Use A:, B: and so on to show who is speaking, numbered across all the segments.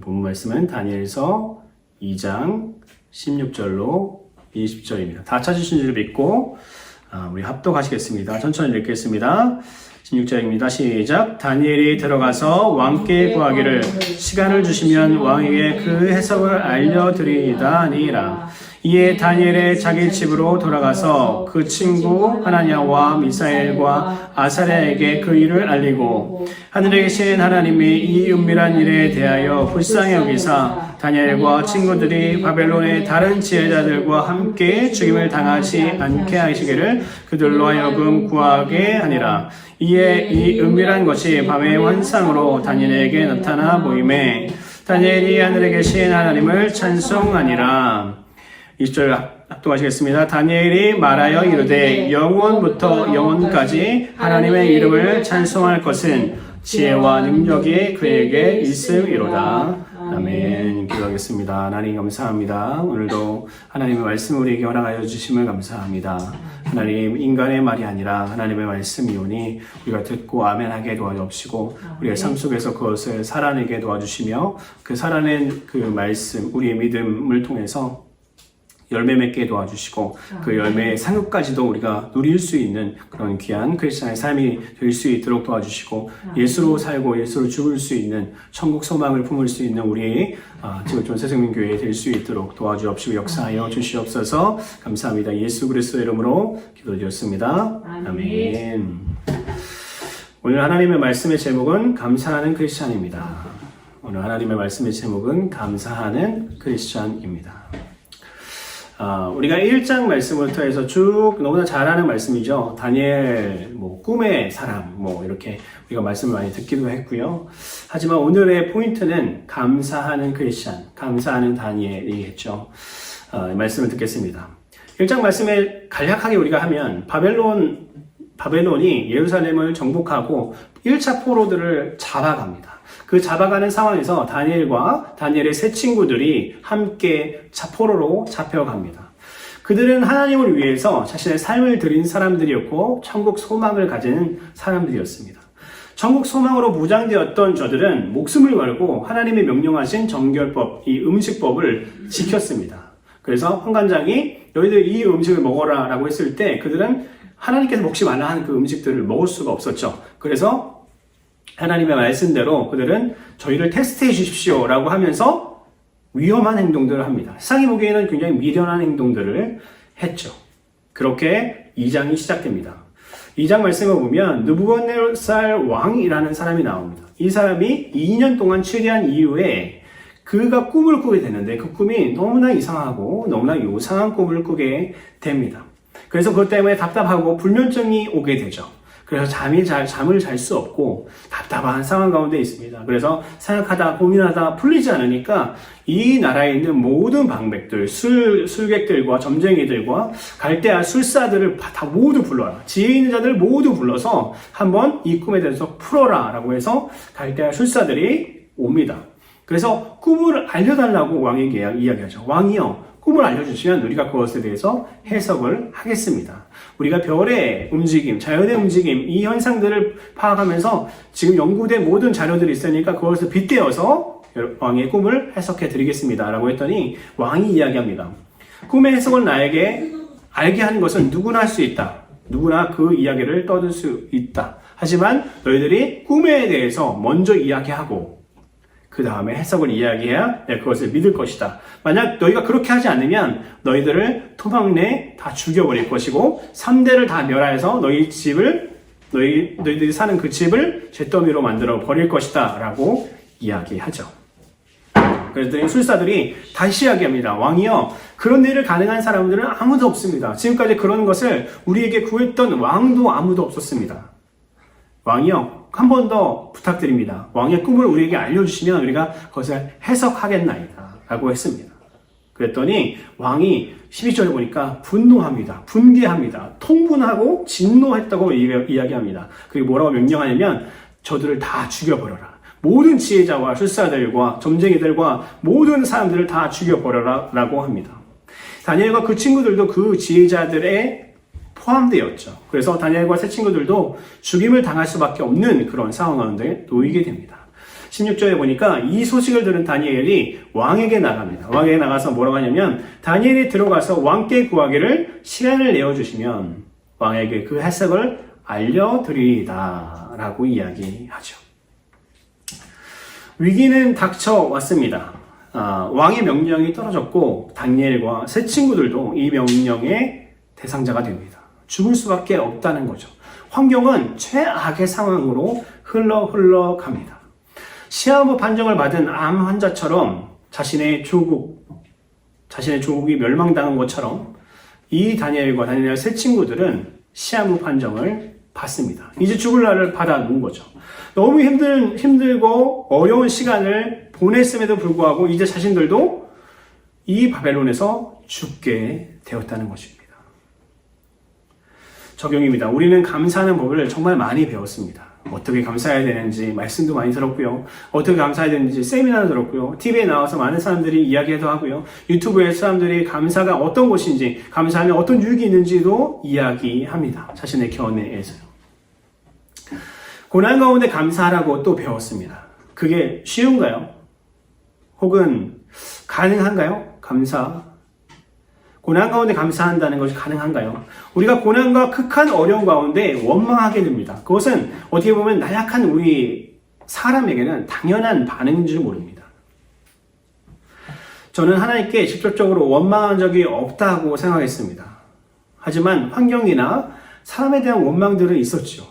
A: 본문 말씀은 다니엘서 2장 16절로 20절입니다. 다 찾으신 줄 믿고 우리 합독하시겠습니다. 천천히 읽겠습니다. 16절입니다. 시작. 다니엘이 들어가서 왕께 구하기를 시간을 주시면 왕에게 그 해석을 알려드리이다 하니라. 이에 다니엘의 자기 집으로 돌아가서 그 친구 하나냐와 미사엘과 아사랴에게 그 일을 알리고 하늘에 계신 하나님이 이 은밀한 일에 대하여 불쌍히 여기사 다니엘과 친구들이 바벨론의 다른 지혜자들과 함께 죽임을 당하지 않게 하시기를 그들로 하여금 구하게 하니라. 이에 이 은밀한 것이 밤의 환상으로 다니엘에게 나타나 보이매 다니엘이 하늘에 계신 하나님을 찬송하니라. 20절 합독하시겠습니다. 다니엘이 말하여 이르되 영원부터 영원까지 하나님의 이름을 찬송할 것은 지혜와 능력이 그에게 있음이로다. 아멘. 기도하겠습니다. 하나님 감사합니다. 오늘도 하나님의 말씀을 우리에게 허락하여 주심을 감사합니다. 하나님 인간의 말이 아니라 하나님의 말씀이오니 우리가 듣고 아멘하게 도와주시고 우리의 삶 속에서 그것을 살아내게 도와주시며 그 살아낸 그 말씀 우리의 믿음을 통해서 열매 맺게 도와주시고 그 열매의 상급까지도 우리가 누릴 수 있는 그런 귀한 크리스찬의 삶이 될 수 있도록 도와주시고 예수로 살고 예수로 죽을 수 있는 천국 소망을 품을 수 있는 우리 지구촌 새생명교회 될 수 있도록 도와주옵시고 역사하여 주시옵소서. 감사합니다. 예수 그리스도의 이름으로 기도드렸습니다. 아멘. 오늘 하나님의 말씀의 제목은 감사하는 크리스찬입니다. 오늘 하나님의 말씀의 제목은 감사하는 크리스찬입니다. 우리가 1장 말씀부터 해서 쭉 너무나 잘 아는 말씀이죠. 다니엘, 꿈의 사람, 이렇게 우리가 말씀을 많이 듣기도 했고요. 하지만 오늘의 포인트는 감사하는 크리스찬, 감사하는 다니엘이겠죠. 말씀을 듣겠습니다. 1장 말씀에 간략하게 우리가 하면 바벨론이 예루살렘을 정복하고 1차 포로들을 잡아갑니다. 그 잡아가는 상황에서 다니엘과 다니엘의 세 친구들이 함께 포로로 잡혀갑니다. 그들은 하나님을 위해서 자신의 삶을 드린 사람들이었고 천국 소망을 가진 사람들이었습니다. 천국 소망으로 무장되었던 저들은 목숨을 걸고 하나님이 명령하신 정결법, 이 음식법을 지켰습니다. 그래서 환관장이 너희들 이 음식을 먹어라 라고 했을 때 그들은 하나님께서 먹지 말라 하는 그 음식들을 먹을 수가 없었죠. 그래서 하나님의 말씀대로 그들은 저희를 테스트해 주십시오 라고 하면서 위험한 행동들을 합니다. 세상이 보기에는 굉장히 미련한 행동들을 했죠. 그렇게 2장이 시작됩니다. 2장 말씀을 보면 느부갓네살 왕이라는 사람이 나옵니다. 이 사람이 2년 동안 치리한 이후에 그가 꿈을 꾸게 되는데 그 꿈이 너무나 이상하고 너무나 요상한 꿈을 꾸게 됩니다. 그래서 그것 때문에 답답하고 불면증이 오게 되죠. 그래서 잠을 잘 수 없고 답답한 상황 가운데 있습니다. 그래서 생각하다 고민하다 풀리지 않으니까 이 나라에 있는 모든 방백들, 술객들과 점쟁이들과 갈대아 술사들을 다 모두 불러라. 지혜 있는 자들 모두 불러서 한번 이 꿈에 대해서 풀어라 라고 해서 갈대아 술사들이 옵니다. 그래서 꿈을 알려달라고 왕에게 이야기하죠. 왕이요, 꿈을 알려주시면 우리가 그것에 대해서 해석을 하겠습니다. 우리가 별의 움직임, 자연의 움직임, 이 현상들을 파악하면서 지금 연구된 모든 자료들이 있으니까 그것을 빗대어서 왕의 꿈을 해석해 드리겠습니다 라고 했더니 왕이 이야기합니다. 꿈의 해석을 나에게 알게 하는 것은 누구나 할 수 있다. 누구나 그 이야기를 떠들 수 있다. 하지만 너희들이 꿈에 대해서 먼저 이야기하고 그 다음에 해석을 이야기해야 내가 그것을 믿을 것이다. 만약 너희가 그렇게 하지 않으면 너희들을 토막 내에 다 죽여버릴 것이고 3대를 다 멸하여서 너희들이 사는 그 집을 잿더미로 만들어 버릴 것이다 라고 이야기하죠. 그랬더니 술사들이 다시 이야기합니다. 왕이요, 그런 일을 가능한 사람들은 아무도 없습니다. 지금까지 그런 것을 우리에게 구했던 왕도 아무도 없었습니다. 왕이요, 한 번 더 부탁드립니다. 왕의 꿈을 우리에게 알려주시면 우리가 그것을 해석하겠나이다 라고 했습니다. 그랬더니 왕이 12절에 보니까 분노합니다. 분개합니다. 통분하고 진노했다고 이야기합니다. 그리고 뭐라고 명령하냐면 저들을 다 죽여버려라. 모든 지혜자와 술사들과 점쟁이들과 모든 사람들을 다 죽여버려라 라고 합니다. 다니엘과 그 친구들도 그 지혜자들의 포함되었죠. 그래서 다니엘과 세 친구들도 죽임을 당할 수밖에 없는 그런 상황 가운데 놓이게 됩니다. 16절에 보니까 이 소식을 들은 다니엘이 왕에게 나갑니다. 왕에게 나가서 뭐라고 하냐면 다니엘이 들어가서 왕께 구하기를 시간을 내어주시면 왕에게 그 해석을 알려드리리다 라고 이야기하죠. 위기는 닥쳐왔습니다. 왕의 명령이 떨어졌고 다니엘과 세 친구들도 이 명령의 대상자가 됩니다. 죽을 수밖에 없다는 거죠. 환경은 최악의 상황으로 흘러갑니다. 시한부 판정을 받은 암 환자처럼 자신의 조국이 멸망당한 것처럼 이 다니엘과 다니엘 세 친구들은 시한부 판정을 받습니다. 이제 죽을 날을 받아놓은 거죠. 너무 힘들고 어려운 시간을 보냈음에도 불구하고 이제 자신들도 이 바벨론에서 죽게 되었다는 것입니다. 적용입니다. 우리는 감사하는 법을 정말 많이 배웠습니다. 어떻게 감사해야 되는지 말씀도 많이 들었고요. 어떻게 감사해야 되는지 세미나도 들었고요. TV에 나와서 많은 사람들이 이야기도 하고요. 유튜브에 사람들이 감사가 어떤 것인지, 감사하면 어떤 유익이 있는지도 이야기합니다. 자신의 견해에서요. 고난 가운데 감사하라고 또 배웠습니다. 그게 쉬운가요? 혹은 가능한가요? 고난 가운데 감사한다는 것이 가능한가요? 우리가 고난과 극한 어려움 가운데 원망하게 됩니다. 그것은 어떻게 보면 나약한 우리 사람에게는 당연한 반응인 줄 모릅니다. 저는 하나님께 직접적으로 원망한 적이 없다고 생각했습니다. 하지만 환경이나 사람에 대한 원망들은 있었죠.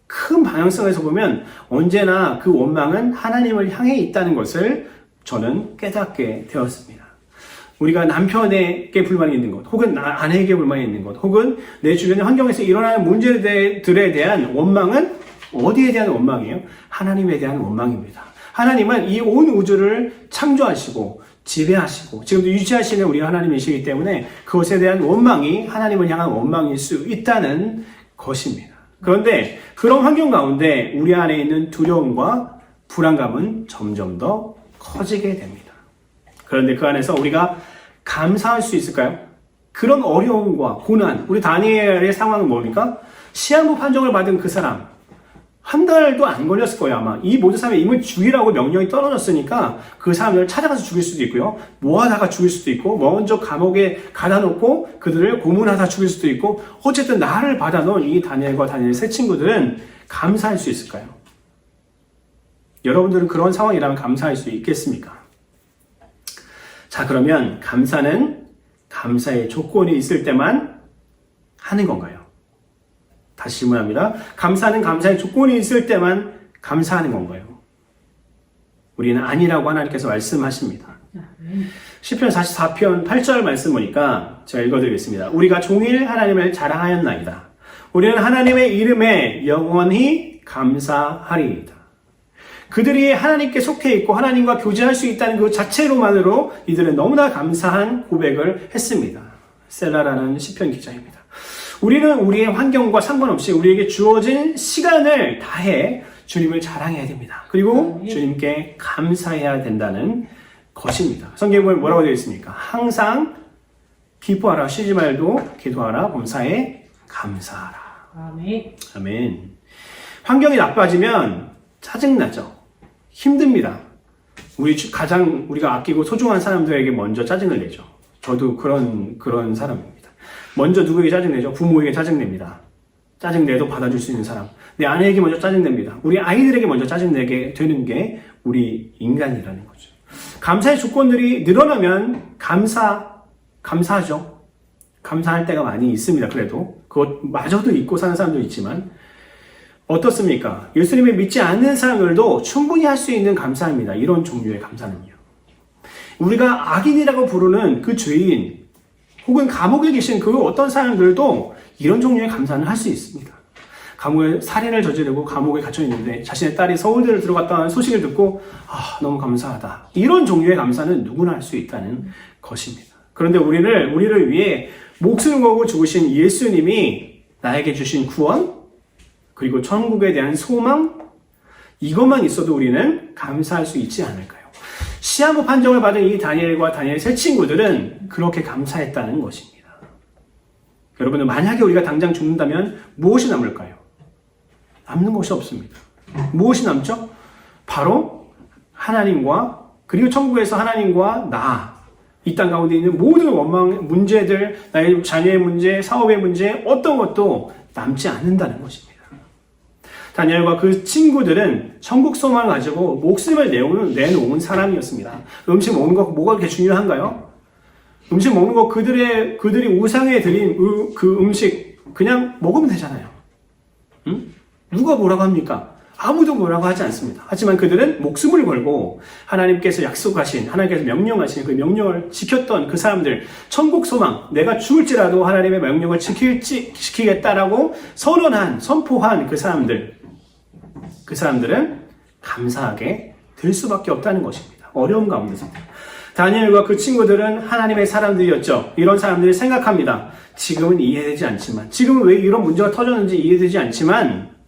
A: 큰 방향성에서 보면 언제나 그 원망은 하나님을 향해 있다는 것을 저는 깨닫게 되었습니다. 우리가 남편에게 불만이 있는 것, 혹은 아내에게 불만이 있는 것, 혹은 내 주변의 환경에서 일어나는 문제들에 대한 원망은 어디에 대한 원망이에요? 하나님에 대한 원망입니다. 하나님은 이 온 우주를 창조하시고 지배하시고 지금도 유지하시는 우리 하나님이시기 때문에 그것에 대한 원망이 하나님을 향한 원망일 수 있다는 것입니다. 그런데 그런 환경 가운데 우리 안에 있는 두려움과 불안감은 점점 더 커지게 됩니다. 그런데 그 안에서 우리가 감사할 수 있을까요? 그런 어려움과 고난, 우리 다니엘의 상황은 뭡니까? 시한부 판정을 받은 그 사람, 한 달도 안 걸렸을 거예요, 아마. 이 모든 사람이 이미 죽이라고 명령이 떨어졌으니까 그 사람들을 찾아가서 죽일 수도 있고요. 모아다가 죽일 수도 있고, 먼저 감옥에 가다 놓고 그들을 고문하다 죽일 수도 있고, 어쨌든 나를 받아놓은 이 다니엘과 다니엘 세 친구들은 감사할 수 있을까요? 여러분들은 그런 상황이라면 감사할 수 있겠습니까? 자, 그러면 감사는 감사의 조건이 있을 때만 하는 건가요? 다시 질문합니다. 감사는 감사의 조건이 있을 때만 감사하는 건가요? 우리는 아니라고 하나님께서 말씀하십니다. 시편 44편 8절 말씀 보니까 제가 읽어드리겠습니다. 우리가 종일 하나님을 자랑하였나이다. 우리는 하나님의 이름에 영원히 감사하리이다. 그들이 하나님께 속해 있고 하나님과 교제할 수 있다는 그 자체로만으로 이들은 너무나 감사한 고백을 했습니다. 셀라라는 시편 기자입니다. 우리는 우리의 환경과 상관없이 우리에게 주어진 시간을 다해 주님을 자랑해야 됩니다. 그리고 주님께 감사해야 된다는 것입니다. 성경에 뭐라고 되어 있습니까? 항상 기뻐하라, 쉬지 말고 기도하라, 범사에 감사하라.
B: 아멘.
A: 아멘. 환경이 나빠지면 짜증나죠. 힘듭니다. 우리가 아끼고 소중한 사람들에게 먼저 짜증을 내죠. 저도 그런 사람입니다. 먼저 누구에게 짜증내죠? 부모에게 짜증냅니다. 짜증내도 받아줄 수 있는 사람. 내 아내에게 먼저 짜증냅니다. 우리 아이들에게 먼저 짜증내게 되는 게 우리 인간이라는 거죠. 감사의 조건들이 늘어나면 감사하죠. 감사할 때가 많이 있습니다. 그래도 그것마저도 잊고 사는 사람도 있지만 어떻습니까? 예수님을 믿지 않는 사람들도 충분히 할 수 있는 감사입니다. 이런 종류의 감사는요. 우리가 악인이라고 부르는 그 죄인 혹은 감옥에 계신 그 어떤 사람들도 이런 종류의 감사는 할 수 있습니다. 감옥에 살인을 저지르고 감옥에 gat혀 있는데 자신의 딸이 서울대를 들어갔다는 소식을 듣고 너무 감사하다. 이런 종류의 감사는 누구나 할 수 있다는 것입니다. 그런데 우리를 위해 목숨을 걸고 죽으신 예수님이 나에게 주신 구원 그리고 천국에 대한 소망 이것만 있어도 우리는 감사할 수 있지 않을까요? 시한부 판정을 받은 이 다니엘과 다니엘 세 친구들은 그렇게 감사했다는 것입니다. 여러분들 만약에 우리가 당장 죽는다면 무엇이 남을까요? 남는 것이 없습니다. 무엇이 남죠? 바로 하나님과 그리고 천국에서 하나님과 나 이 땅 가운데 있는 모든 원망 문제들, 나의 자녀의 문제, 사업의 문제 어떤 것도 남지 않는다는 것입니다. 다니엘과 그 친구들은 천국 소망을 가지고 목숨을 내놓은 사람이었습니다. 음식 먹는 거 뭐가 그렇게 중요한가요? 음식 먹는 거 그들이 우상에 드린 그 음식 그냥 먹으면 되잖아요. 응? 누가 뭐라고 합니까? 아무도 뭐라고 하지 않습니다. 하지만 그들은 목숨을 걸고 하나님께서 약속하신, 하나님께서 명령하신 그 명령을 지켰던 그 사람들, 천국 소망, 내가 죽을지라도 하나님의 명령을 지키겠다라고 선포한 그 사람들은 감사하게 될 수밖에 없다는 것입니다. 어려움 가운데서. 다니엘과 그 친구들은 하나님의 사람들이었죠. 이런 사람들이 생각합니다. 지금은 이해되지 않지만, 지금은 왜 이런 문제가 터졌는지 이해되지 않지만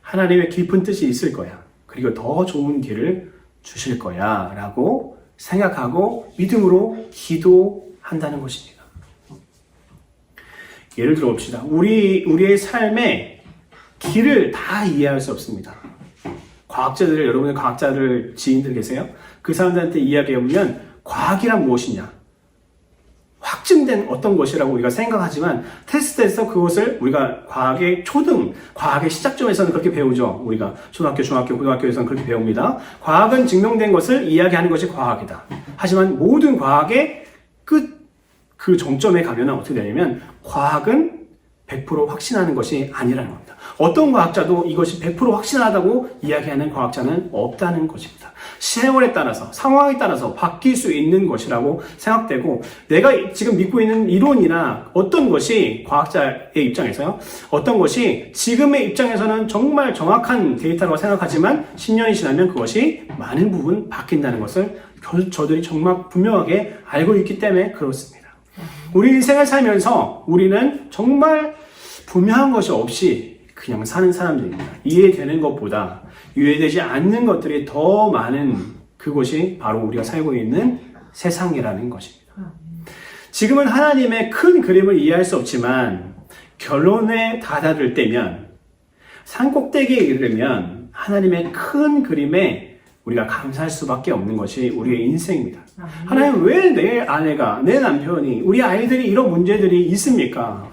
A: 하나님의 깊은 뜻이 있을 거야. 그리고 더 좋은 길을 주실 거야 라고 생각하고 믿음으로 기도한다는 것입니다. 예를 들어 봅시다. 우리의 삶의 길을 다 이해할 수 없습니다. 여러분의 과학자들 지인들 계세요? 그 사람들한테 이야기해보면 과학이란 무엇이냐? 확증된 어떤 것이라고 우리가 생각하지만 테스트에서 그것을 우리가 과학의 시작점에서는 그렇게 배우죠. 우리가 초등학교, 중학교, 고등학교에서는 그렇게 배웁니다. 과학은 증명된 것을 이야기하는 것이 과학이다. 하지만 모든 과학의 그 정점에 가면 어떻게 되냐면 과학은 100% 확신하는 것이 아니라는 겁니다. 어떤 과학자도 이것이 100% 확신하다고 이야기하는 과학자는 없다는 것입니다. 세월에 따라서, 상황에 따라서 바뀔 수 있는 것이라고 생각되고, 내가 지금 믿고 있는 이론이나 어떤 것이 과학자의 입장에서요, 어떤 것이 지금의 입장에서는 정말 정확한 데이터라고 생각하지만 10년이 지나면 그것이 많은 부분 바뀐다는 것을 저들이 정말 분명하게 알고 있기 때문에 그렇습니다. 우리 인생을 살면서 우리는 정말 분명한 것이 없이 그냥 사는 사람들입니다. 이해되는 것보다 이해되지 않는 것들이 더 많은 그것이 바로 우리가 살고 있는 세상이라는 것입니다. 지금은 하나님의 큰 그림을 이해할 수 없지만 결론에 다다를 때면, 산꼭대기에 이르면 하나님의 큰 그림에 우리가 감사할 수밖에 없는 것이 우리의 인생입니다. 하나님, 왜 내 아내가, 내 남편이, 우리 아이들이 이런 문제들이 있습니까?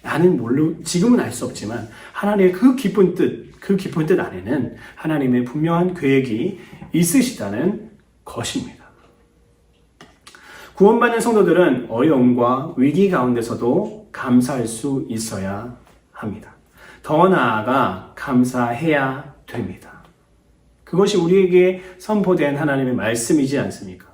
A: 나는 지금은 알 수 없지만 하나님의 그 깊은 뜻 안에는 하나님의 분명한 계획이 있으시다는 것입니다. 구원받는 성도들은 어려움과 위기 가운데서도 감사할 수 있어야 합니다. 더 나아가 감사해야 됩니다. 그것이 우리에게 선포된 하나님의 말씀이지 않습니까?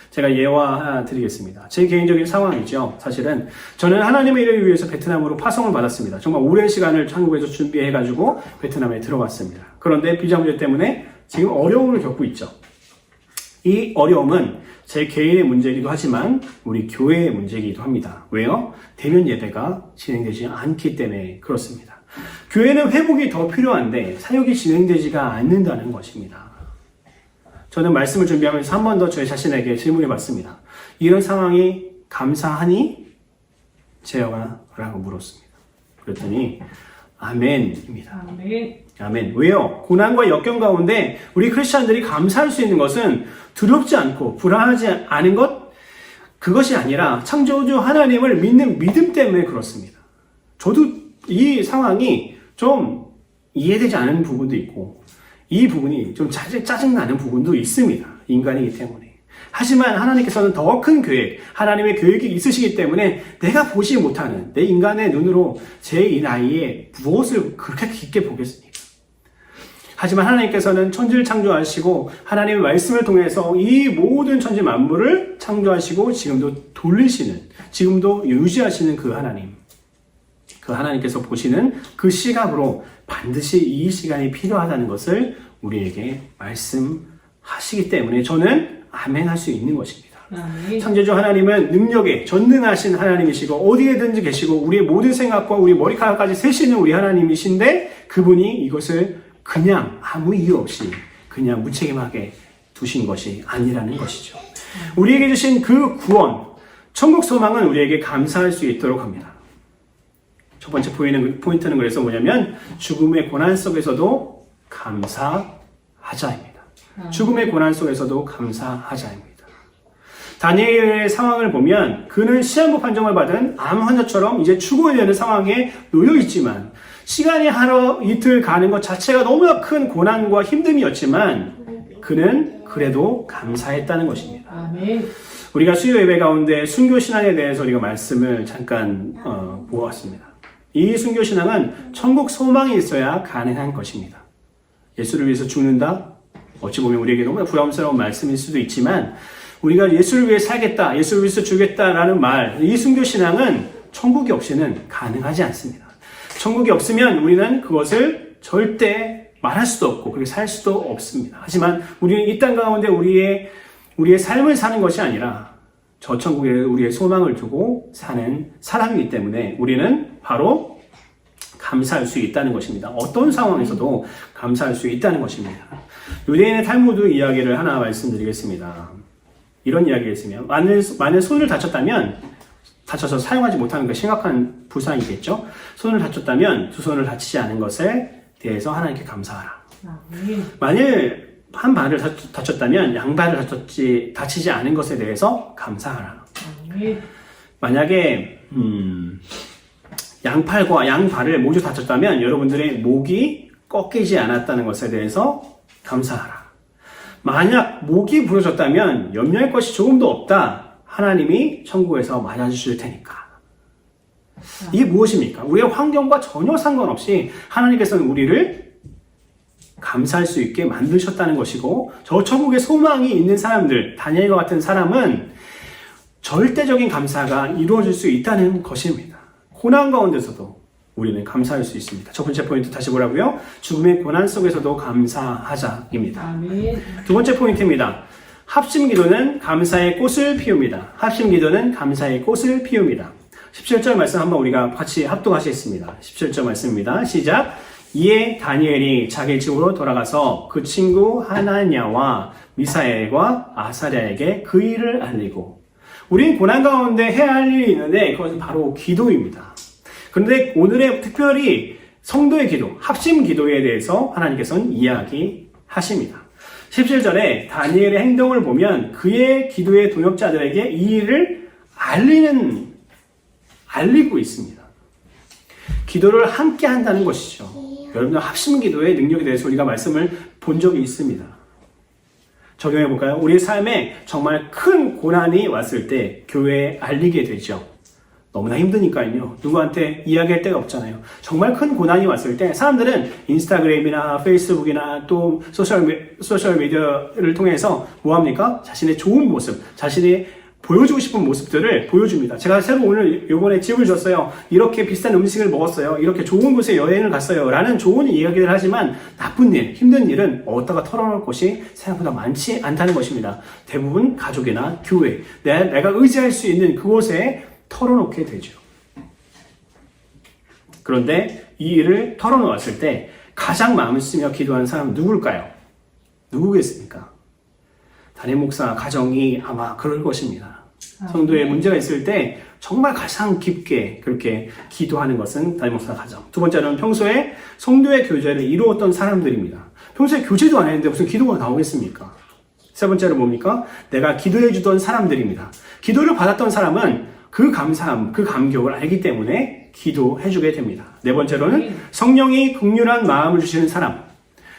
A: 제가 예화 하나 드리겠습니다. 제 개인적인 상황이죠. 사실은 저는 하나님의 일을 위해서 베트남으로 파송을 받았습니다. 정말 오랜 시간을 한국에서 준비해가지고 베트남에 들어갔습니다. 그런데 비자 문제 때문에 지금 어려움을 겪고 있죠. 이 어려움은 제 개인의 문제이기도 하지만 우리 교회의 문제이기도 합니다. 왜요? 대면 예배가 진행되지 않기 때문에 그렇습니다. 교회는 회복이 더 필요한데 사역이 진행되지가 않는다는 것입니다. 저는 말씀을 준비하면서 한 번 더 저희 자신에게 질문해 봤습니다. 이런 상황이 감사하니? 재영아? 라고 물었습니다. 그랬더니 아멘입니다. 아멘. 왜요? 고난과 역경 가운데 우리 크리스찬들이 감사할 수 있는 것은 두렵지 않고 불안하지 않은 그것이 아니라 창조주 하나님을 믿는 믿음 때문에 그렇습니다. 저도 이 상황이 좀 이해되지 않는 부분도 있고 이 부분이 좀 짜증나는 부분도 있습니다. 인간이기 때문에. 하지만 하나님께서는 더 큰 계획, 하나님의 계획이 있으시기 때문에 내가 보지 못하는 내 인간의 눈으로 제 이 나이에 무엇을 그렇게 깊게 보겠습니까? 하지만 하나님께서는 천지를 창조하시고 하나님의 말씀을 통해서 이 모든 천지 만물을 창조하시고 지금도 유지하시는 그 하나님. 그 하나님께서 보시는 그 시각으로 반드시 이 시간이 필요하다는 것을 우리에게 말씀하시기 때문에 저는 아멘 할 수 있는 것입니다. 창조주 하나님은 능력에 전능하신 하나님이시고 어디에든지 계시고 우리의 모든 생각과 우리 머리카락까지 세시는 우리 하나님이신데 그분이 이것을 그냥 아무 이유 없이 그냥 무책임하게 두신 것이 아니라는 것이죠. 우리에게 주신 그 구원, 천국 소망은 우리에게 감사할 수 있도록 합니다. 첫 번째 포인트는 그래서 뭐냐면 죽음의 고난 속에서도 감사하자입니다. 죽음의 고난 속에서도 감사하자입니다. 다니엘의 상황을 보면 그는 시한부 판정을 받은 암 환자처럼 이제 죽어야 되는 상황에 놓여 있지만 시간이 하루 이틀 가는 것 자체가 너무나 큰 고난과 힘듦이었지만 그는 그래도 감사했다는 것입니다.
B: 아멘.
A: 우리가 수요 예배 가운데 순교신앙에 대해서 우리가 말씀을 잠깐 보았습니다. 이 순교신앙은 천국 소망이 있어야 가능한 것입니다. 예수를 위해서 죽는다? 어찌 보면 우리에게 너무나 부담스러운 말씀일 수도 있지만 우리가 예수를 위해 살겠다, 예수를 위해서 죽겠다라는 말, 이 순교신앙은 천국이 없이는 가능하지 않습니다. 천국이 없으면 우리는 그것을 절대 말할 수도 없고 그렇게 살 수도 없습니다. 하지만 우리는 이 땅 가운데 우리의 삶을 사는 것이 아니라 저 천국에 우리의 소망을 두고 사는 사람이기 때문에 우리는 바로 감사할 수 있다는 것입니다. 어떤 상황에서도 감사할 수 있다는 것입니다. 유대인의 탈무드 이야기를 하나 말씀드리겠습니다. 이런 이야기가 있으면 만일 손을 다쳐서 사용하지 못하는 게 심각한 부상이겠죠. 손을 다쳤다면 두 손을 다치지 않은 것에 대해서 하나님께 감사하라. 만일 한 발을 다쳤다면 양발을 다치지 않은 것에 대해서 감사하라. 만약에 양팔과 양발을 모두 다쳤다면 여러분들의 목이 꺾이지 않았다는 것에 대해서 감사하라. 만약 목이 부러졌다면 염려할 것이 조금도 없다. 하나님이 천국에서 맞아주실 테니까. 이게 무엇입니까? 우리의 환경과 전혀 상관없이 하나님께서는 우리를 감사할 수 있게 만드셨다는 것이고 저 천국에 소망이 있는 사람들, 다니엘과 같은 사람은 절대적인 감사가 이루어질 수 있다는 것입니다. 고난 가운데서도 우리는 감사할 수 있습니다. 첫 번째 포인트 다시 보라고요. 죽음의 고난 속에서도 감사하자입니다.
B: 아멘.
A: 두 번째 포인트입니다. 합심기도는 감사의 꽃을 피웁니다. 합심기도는 감사의 꽃을 피웁니다. 17절 말씀 한번 우리가 같이 합독하시겠습니다. 17절 말씀입니다. 시작. 이에 다니엘이 자기 집으로 돌아가서 그 친구 하나냐와 미사엘과 아사랴에게 그 일을 알리고 우린 고난 가운데 해야 할 일이 있는데 그것은 바로 기도입니다. 그런데 오늘의 특별히 성도의 기도, 합심 기도에 대해서 하나님께서는 이야기하십니다. 17절에 다니엘의 행동을 보면 그의 기도의 동역자들에게 이 일을 알리고 있습니다. 기도를 함께 한다는 것이죠. 여러분들 합심 기도의 능력에 대해서 우리가 말씀을 본 적이 있습니다. 적용해 볼까요? 우리 삶에 정말 큰 고난이 왔을 때 교회에 알리게 되죠. 너무나 힘드니까요. 누구한테 이야기할 데가 없잖아요. 정말 큰 고난이 왔을 때 사람들은 인스타그램이나 페이스북이나 또 소셜 미디어를 통해서 뭐합니까? 자신의 좋은 모습, 자신이 보여주고 싶은 모습들을 보여줍니다. 제가 새로 오늘 이번에 집을 줬어요. 이렇게 비싼 음식을 먹었어요. 이렇게 좋은 곳에 여행을 갔어요. 라는 좋은 이야기를 하지만 나쁜 일, 힘든 일은 어디다가 털어놓을 곳이 생각보다 많지 않다는 것입니다. 대부분 가족이나 교회, 내가 의지할 수 있는 그곳에 털어놓게 되죠. 그런데 이 일을 털어놓았을 때 가장 마음을 쓰며 기도하는 사람은 누굴까요? 누구겠습니까? 담임 목사 가정이 아마 그럴 것입니다. 성도에 문제가 있을 때 정말 가장 깊게 그렇게 기도하는 것은 담임 목사 가정. 두 번째는 평소에 성도의 교제를 이루었던 사람들입니다. 평소에 교제도 안 했는데 무슨 기도가 나오겠습니까? 세 번째로 뭡니까? 내가 기도해 주던 사람들입니다. 기도를 받았던 사람은 그 감사함, 그 감격을 알기 때문에 기도해 주게 됩니다. 네 번째로는 성령이 긍휼한 마음을 주시는 사람.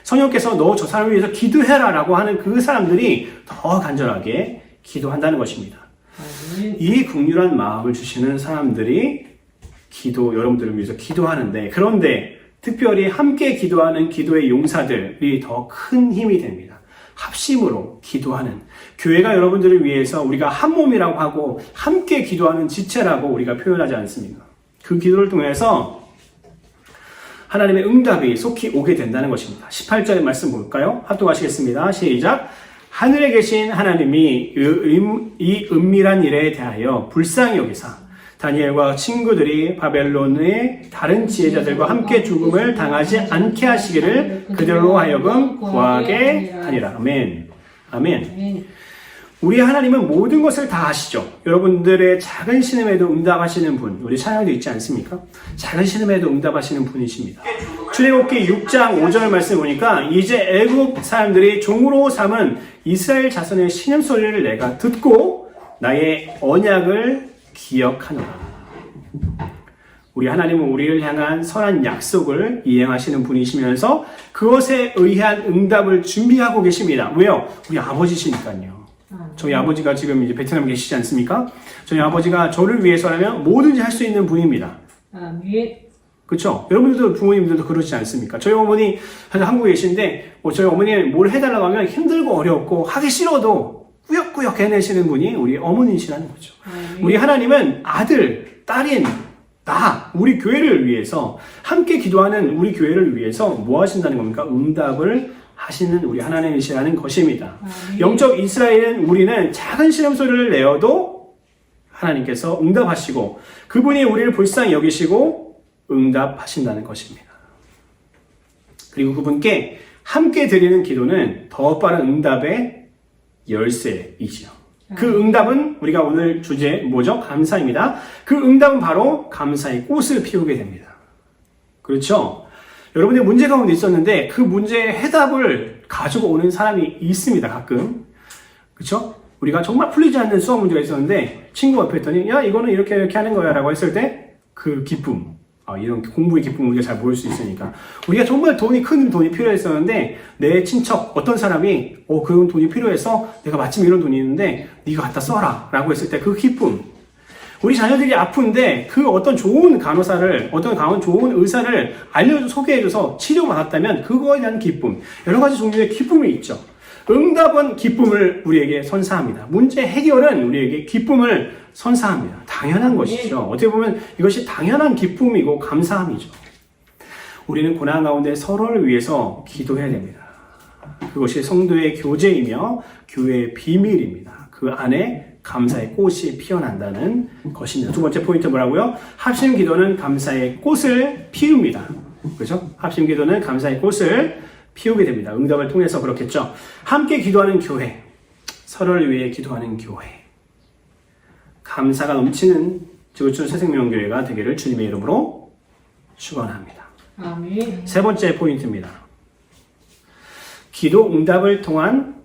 A: 성령께서 너 저 사람을 위해서 기도해라 라고 하는 그 사람들이 더 간절하게 기도한다는 것입니다. 이 긍휼한 마음을 주시는 사람들이 여러분들을 위해서 기도하는데, 그런데 특별히 함께 기도하는 기도의 용사들이 더 큰 힘이 됩니다. 합심으로 기도하는, 교회가 여러분들을 위해서 우리가 한 몸이라고 하고 함께 기도하는 지체라고 우리가 표현하지 않습니까? 그 기도를 통해서 하나님의 응답이 속히 오게 된다는 것입니다. 18절의 말씀 볼까요? 합독하시겠습니다. 시작. 하늘에 계신 하나님이 이 은밀한 일에 대하여 불쌍히 여기사 다니엘과 친구들이 바벨론의 다른 지혜자들과 함께 죽음을 당하지 않게 하시기를 그들로 하여금 구하게 하니라. 아멘. 아멘. 우리 하나님은 모든 것을 다 아시죠. 여러분들의 작은 신음에도 응답하시는 분, 우리 찬양도 있지 않습니까? 작은 신음에도 응답하시는 분이십니다. 출애굽기 6장 5절 말씀 보니까 이제 애굽 사람들이 종으로 삼은 이스라엘 자손의 신음소리를 내가 듣고 나의 언약을 기억하노라. 우리 하나님은 우리를 향한 선한 약속을 이행하시는 분이시면서 그것에 의한 응답을 준비하고 계십니다. 왜요? 우리 아버지시니까요. 저희 아버지가 지금 이제 베트남에 계시지 않습니까? 저희 아버지가 저를 위해서라면 뭐든지 할 수 있는 분입니다. 그렇죠? 여러분들도 부모님들도 그러지 않습니까? 저희 어머니 한국에 계신데 저희 어머니는 뭘 해달라고 하면 힘들고 어렵고 하기 싫어도 꾸역꾸역 해내시는 분이 우리 어머니시라는 거죠. 우리 하나님은 아들, 딸인 우리 교회를 위해서 함께 기도하는 우리 교회를 위해서 뭐 하신다는 겁니까? 응답을 하시는 우리 하나님이시라는 것입니다. 영적 이스라엘은 우리는 작은 신음소리를 내어도 하나님께서 응답하시고 그분이 우리를 불쌍히 여기시고 응답하신다는 것입니다. 그리고 그분께 함께 드리는 기도는 더 빠른 응답의 열쇠이지요. 그 응답은 우리가 오늘 주제 뭐죠? 감사입니다. 그 응답은 바로 감사의 꽃을 피우게 됩니다. 그렇죠? 여러분의 문제 가운데 있었는데 그 문제의 해답을 가지고 오는 사람이 있습니다. 가끔. 그렇죠? 우리가 정말 풀리지 않는 수학 문제가 있었는데 친구가 옆에 있더니 야 이거는 이렇게 하는 거야 라고 했을 때 그 기쁨, 이런 공부의 기쁨을 우리가 잘 모를 수 있으니까 우리가 정말 큰 돈이 필요했었는데 내 친척 어떤 사람이 그런 돈이 필요해서 내가 마침 이런 돈이 있는데 네가 갖다 써라 라고 했을 때 그 기쁨, 우리 자녀들이 아픈데 그 어떤 좋은 간호사를 좋은 의사를 소개해줘서 치료받았다면 그거에 대한 기쁨, 여러 가지 종류의 기쁨이 있죠. 응답은 기쁨을 우리에게 선사합니다. 문제 해결은 우리에게 기쁨을 선사합니다. 당연한 것이죠. 어떻게 보면 이것이 당연한 기쁨이고 감사함이죠. 우리는 고난 가운데 서로를 위해서 기도해야 됩니다. 그것이 성도의 교제이며 교회의 비밀입니다. 그 안에 감사의 꽃이 피어난다는 것입니다. 두 번째 포인트 뭐라고요? 합심 기도는 감사의 꽃을 피웁니다. 그렇죠? 합심 기도는 감사의 꽃을 피우게 됩니다. 응답을 통해서 그렇겠죠. 함께 기도하는 교회, 서로를 위해 기도하는 교회, 감사가 넘치는 지구촌 새생명교회가 되기를 주님의 이름으로 축원합니다.
B: 아멘.
A: 세 번째 포인트입니다. 기도 응답을 통한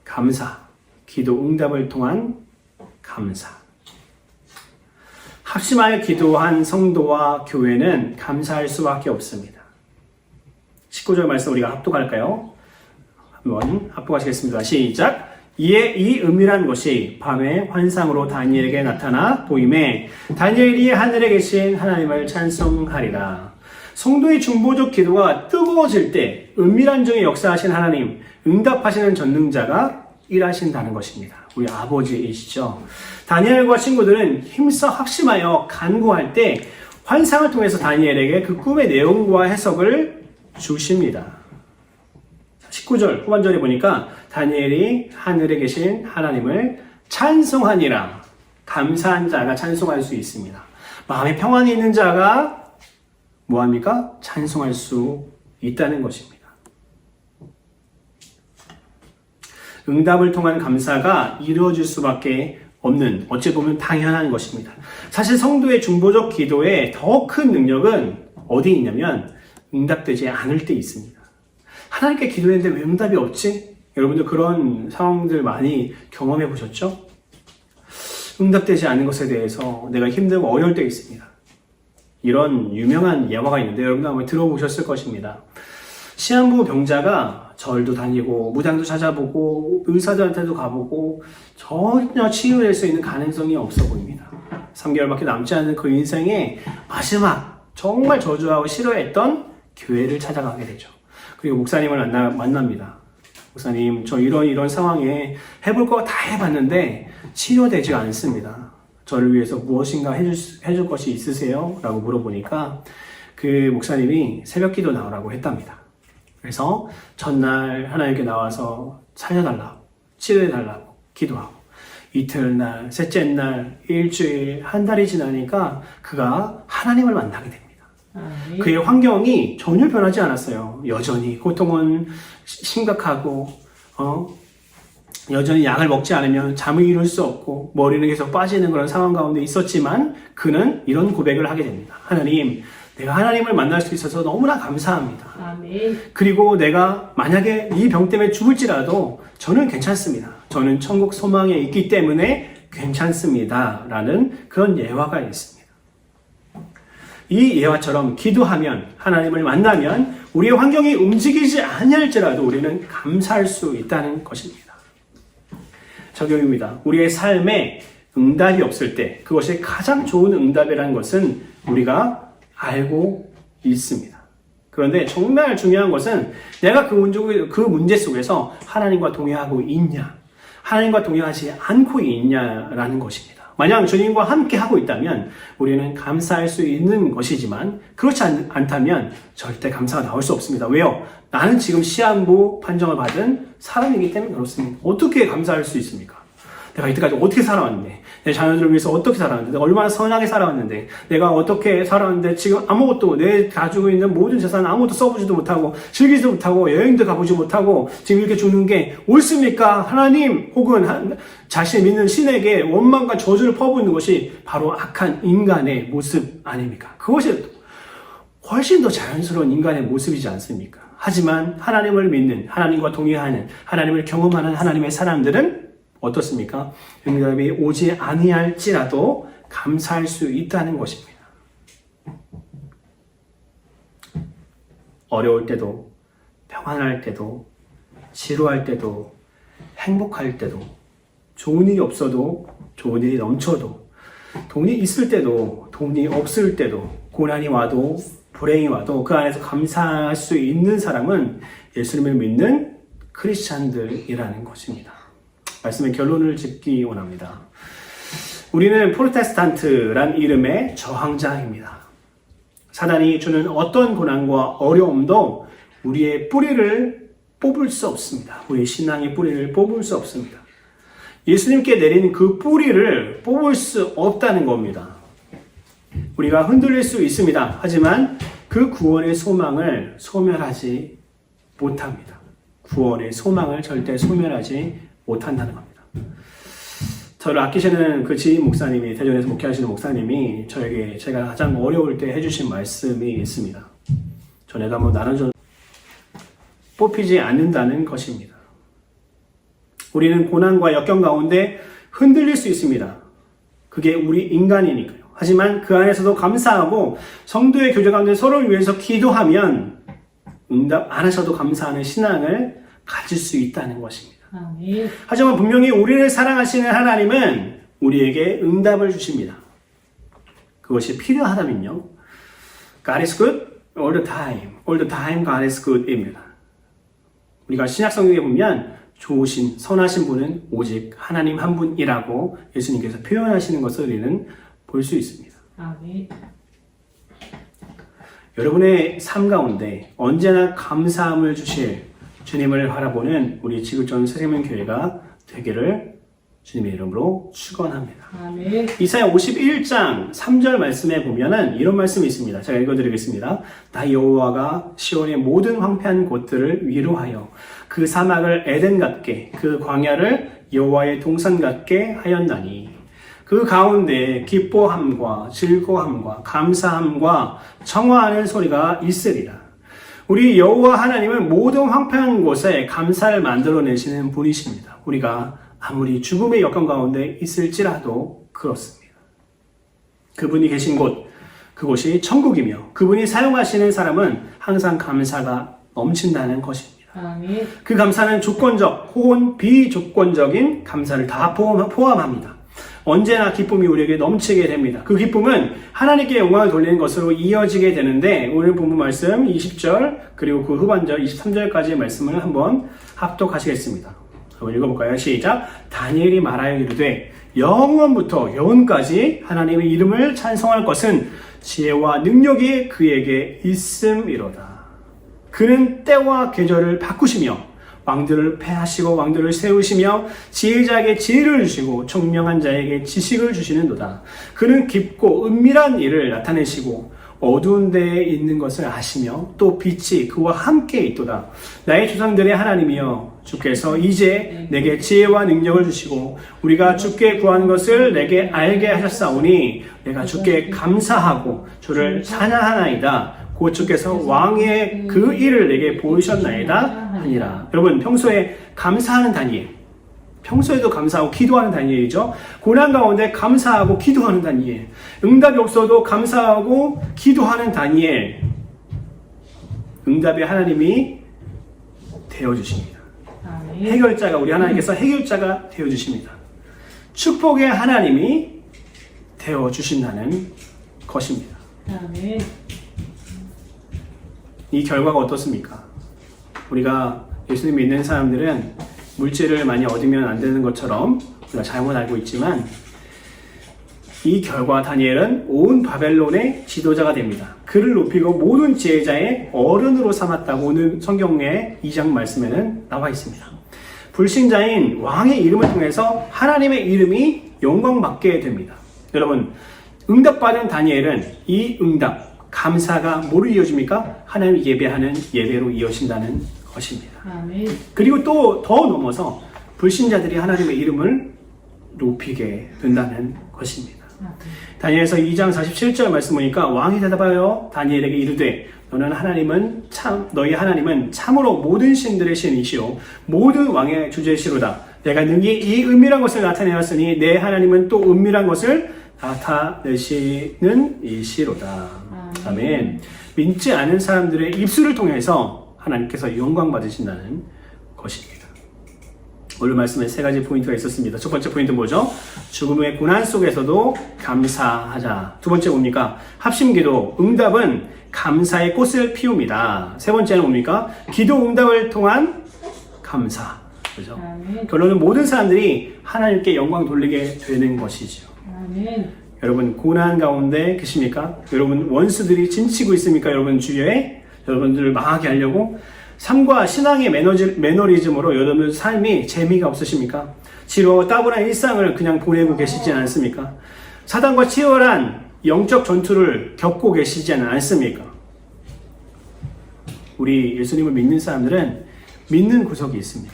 A: 감사. 기도 응답을 통한 감사. 합심하여 기도한 성도와 교회는 감사할 수밖에 없습니다. 19절 말씀 우리가 합독할까요? 한번 합독하시겠습니다. 시작! 이에 이 은밀한 것이 밤의 환상으로 다니엘에게 나타나 보임에 다니엘이 하늘에 계신 하나님을 찬송하리라. 성도의 중보적 기도가 뜨거워질 때 은밀한 중에 역사하신 하나님, 응답하시는 전능자가 일하신다는 것입니다. 우리 아버지이시죠. 다니엘과 친구들은 힘써 합심하여 간구할 때 환상을 통해서 다니엘에게 그 꿈의 내용과 해석을 주십니다. 19절 후반절에 보니까 다니엘이 하늘에 계신 하나님을 찬송하니라. 감사한 자가 찬송할 수 있습니다. 마음에 평안이 있는 자가 뭐합니까? 찬송할 수 있다는 것입니다. 응답을 통한 감사가 이루어질 수밖에 없는, 어찌 보면 당연한 것입니다. 사실 성도의 중보적 기도의 더 큰 능력은 어디에 있냐면 응답되지 않을 때 있습니다. 하나님께 기도했는데 왜 응답이 없지? 여러분들 그런 상황들 많이 경험해 보셨죠? 응답되지 않는 것에 대해서 내가 힘들고 어려울 때 있습니다. 이런 유명한 예화가 있는데 여러분들 한번 들어보셨을 것입니다. 시한부 병자가 절도 다니고 무당도 찾아보고 의사들한테도 가보고 전혀 치유될 수 있는 가능성이 없어 보입니다. 3개월밖에 남지 않은 그 인생의 마지막 정말 저주하고 싫어했던 교회를 찾아가게 되죠. 그리고 목사님을 만납니다. 목사님, 저 이런 상황에 해볼 거 다 해봤는데 치료되지 않습니다. 저를 위해서 무엇인가 해줄 것이 있으세요? 라고 물어보니까 그 목사님이 새벽기도 나오라고 했답니다. 그래서 전날 하나님께 나와서 살려달라고, 치료해달라고 기도하고 이틀날, 셋째 날, 일주일, 한 달이 지나니까 그가 하나님을 만나게 됩니다. 그의 환경이 전혀 변하지 않았어요. 여전히 고통은 심각하고 여전히 약을 먹지 않으면 잠을 이룰 수 없고 머리는 계속 빠지는 그런 상황 가운데 있었지만 그는 이런 고백을 하게 됩니다. 하나님, 내가 하나님을 만날 수 있어서 너무나 감사합니다.
B: 아멘.
A: 그리고 내가 만약에 이 병 때문에 죽을지라도 저는 괜찮습니다. 저는 천국 소망에 있기 때문에 괜찮습니다. 라는 그런 예화가 있습니다. 이 예화처럼 기도하면, 하나님을 만나면 우리의 환경이 움직이지 아니할지라도 우리는 감사할 수 있다는 것입니다. 적용입니다. 우리의 삶에 응답이 없을 때 그것이 가장 좋은 응답이라는 것은 우리가 알고 있습니다. 그런데 정말 중요한 것은 내가 그 문제 속에서 하나님과 동행하고 있냐, 하나님과 동행하지 않고 있냐라는 것입니다. 만약 주님과 함께 하고 있다면 우리는 감사할 수 있는 것이지만 그렇지 않다면 절대 감사가 나올 수 없습니다. 왜요? 나는 지금 시한부 판정을 받은 사람이기 때문에 그렇습니다. 어떻게 감사할 수 있습니까? 내가 이때까지 어떻게 살아왔는데, 내 자녀들을 위해서 어떻게 살아왔는데, 내가 얼마나 선하게 살아왔는데, 내가 어떻게 살아왔는데 지금 아무것도, 내 가지고 있는 모든 재산 아무것도 써보지도 못하고 즐기지도 못하고 여행도 가보지 못하고 지금 이렇게 죽는 게 옳습니까? 하나님 혹은 자신 믿는 신에게 원망과 저주를 퍼붓는 것이 바로 악한 인간의 모습 아닙니까? 그것이 훨씬 더 자연스러운 인간의 모습이지 않습니까? 하지만 하나님을 믿는, 하나님과 동행하는, 하나님을 경험하는 하나님의 사람들은 어떻습니까? 응답이 오지 아니할지라도 감사할 수 있다는 것입니다. 어려울 때도, 평안할 때도, 지루할 때도, 행복할 때도, 좋은 일이 없어도, 좋은 일이 넘쳐도, 돈이 있을 때도, 돈이 없을 때도, 고난이 와도, 불행이 와도 그 안에서 감사할 수 있는 사람은 예수님을 믿는 크리스찬들이라는 것입니다. 말씀의 결론을 짓기 원합니다. 우리는 프로테스탄트란 이름의 저항자입니다. 사단이 주는 어떤 고난과 어려움도 우리의 뿌리를 뽑을 수 없습니다. 우리의 신앙의 뿌리를 뽑을 수 없습니다. 예수님께 내린 그 뿌리를 뽑을 수 없다는 겁니다. 우리가 흔들릴 수 있습니다. 하지만 그 구원의 소망을 소멸하지 못합니다. 구원의 소망을 절대 소멸하지 못한다는 겁니다. 저를 아끼시는 그 지인 목사님이, 대전에서 목회하시는 목사님이 저에게 제가 가장 어려울 때 해주신 말씀이 있습니다. 전에도 한번 나눠줘. 뽑히지 않는다는 것입니다. 우리는 고난과 역경 가운데 흔들릴 수 있습니다. 그게 우리 인간이니까요. 하지만 그 안에서도 감사하고 성도의 교제 가운데 서로를 위해서 기도하면 응답 안 하셔도 감사하는 신앙을 가질 수 있다는 것입니다.
B: 아멘.
A: 하지만 분명히 우리를 사랑하시는 하나님은 우리에게 응답을 주십니다. 그것이 필요하다면요. God is good all the time. All the time God is good입니다. 우리가 신약 성경에 보면 좋으신, 선하신 분은 오직 하나님 한 분이라고 예수님께서 표현하시는 것을 우리는 볼 수 있습니다.
B: 아멘.
A: 여러분의 삶 가운데 언제나 감사함을 주실 주님을 바라보는 우리 지구촌 세계문교회가 되기를 주님의 이름으로 축원합니다.
B: 아멘.
A: 이사야 51장 3절 말씀에 보면은 이런 말씀이 있습니다. 제가 읽어드리겠습니다. 나 여호와가 시온의 모든 황폐한 곳들을 위로하여 그 사막을 에덴 같게 그 광야를 여호와의 동산 같게 하였나니 그 가운데 기뻐함과 즐거움과 감사함과 청하하는 소리가 있으리라. 우리 여호와 하나님은 모든 황폐한 곳에 감사를 만들어내시는 분이십니다. 우리가 아무리 죽음의 역경 가운데 있을지라도 그렇습니다. 그분이 계신 곳, 그곳이 천국이며 그분이 사용하시는 사람은 항상 감사가 넘친다는 것입니다.
B: 아멘.
A: 그 감사는 조건적 혹은 비조건적인 감사를 다 포함합니다. 언제나 기쁨이 우리에게 넘치게 됩니다. 그 기쁨은 하나님께 영광을 돌리는 것으로 이어지게 되는데 오늘 본문 말씀 20절 그리고 그 후반절 23절까지의 말씀을 한번 합독하시겠습니다. 한번 읽어볼까요? 시작! 다니엘이 말하여 이르되 영원부터 영원까지 하나님의 이름을 찬송할 것은 지혜와 능력이 그에게 있음이로다. 그는 때와 계절을 바꾸시며 왕들을 패하시고 왕들을 세우시며 지혜자에게 지혜를 주시고 총명한 자에게 지식을 주시는도다. 그는 깊고 은밀한 일을 나타내시고 어두운 데에 있는 것을 아시며 또 빛이 그와 함께 있도다. 나의 조상들의 하나님이여 주께서 이제 내게 지혜와 능력을 주시고 우리가 주께 구한 것을 내게 알게 하셨사오니 내가 주께 감사하고 주를 찬양하나이다. 곧 주께서 왕의 그 일을 내게 보이셨나이다 하니라. 여러분 평소에 감사하는 다니엘, 평소에도 감사하고 기도하는 다니엘이죠. 고난 가운데 감사하고 기도하는 다니엘, 응답이 없어도 감사하고 기도하는 다니엘, 응답의 하나님이 되어주십니다. 해결자가, 우리 하나님께서 해결자가 되어주십니다. 축복의 하나님이 되어주신다는 것입니다. 이 결과가 어떻습니까? 우리가 예수님 믿는 사람들은 물질을 많이 얻으면 안 되는 것처럼 우리가 잘못 알고 있지만 이 결과 다니엘은 온 바벨론의 지도자가 됩니다. 그를 높이고 모든 지혜자의 어른으로 삼았다고 오늘 성경의 2장 말씀에는 나와 있습니다. 불신자인 왕의 이름을 통해서 하나님의 이름이 영광받게 됩니다. 여러분, 응답받은 다니엘은 이 응답, 감사가 뭐로 이어집니까? 하나님을 예배하는 예배로 이어진다는 것입니다. 아멘. 그리고 또 더 넘어서 불신자들이 하나님의 이름을 높이게 된다는 것입니다. 다니엘서 2장 47절 말씀 보니까 왕이 대답하여 다니엘에게 이르되 너희 하나님은 참으로 모든 신들의 신이시오 모든 왕의 주제시로다. 내가 능히 이 은밀한 것을 나타내었으니 내 하나님은 또 은밀한 것을 나타내시는 이시로다. 아멘. 믿지 않은 사람들의 입술을 통해서 하나님께서 영광 받으신다는 것입니다. 오늘 말씀에 세 가지 포인트가 있었습니다. 첫 번째 포인트 뭐죠? 죽음의 고난 속에서도 감사하자. 두 번째 뭡니까? 합심기도, 응답은 감사의 꽃을 피웁니다. 세 번째는 뭡니까? 기도 응답을 통한 감사. 그죠? 아멘. 결론은 모든 사람들이 하나님께 영광 돌리게 되는 것이죠. 아멘. 여러분 고난 가운데 계십니까? 여러분 원수들이 진치고 있습니까? 여러분 주위에 여러분들을 망하게 하려고 삶과 신앙의 매너리즘으로 여러분 삶이 재미가 없으십니까? 지루하고 따분한 일상을 그냥 보내고 계시지 않습니까? 사단과 치열한 영적 전투를 겪고 계시지는 않습니까? 우리 예수님을 믿는 사람들은 믿는 구석이 있습니다.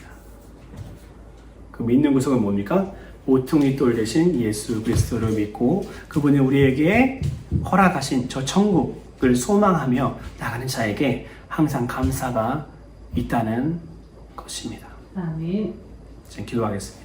A: 그 믿는 구석은 뭡니까? 모퉁이 돌 대신 예수 그리스도를 믿고 그분이 우리에게 허락하신 저 천국을 소망하며 나가는 자에게 항상 감사가 있다는 것입니다. 아멘. 지금 기도하겠습니다.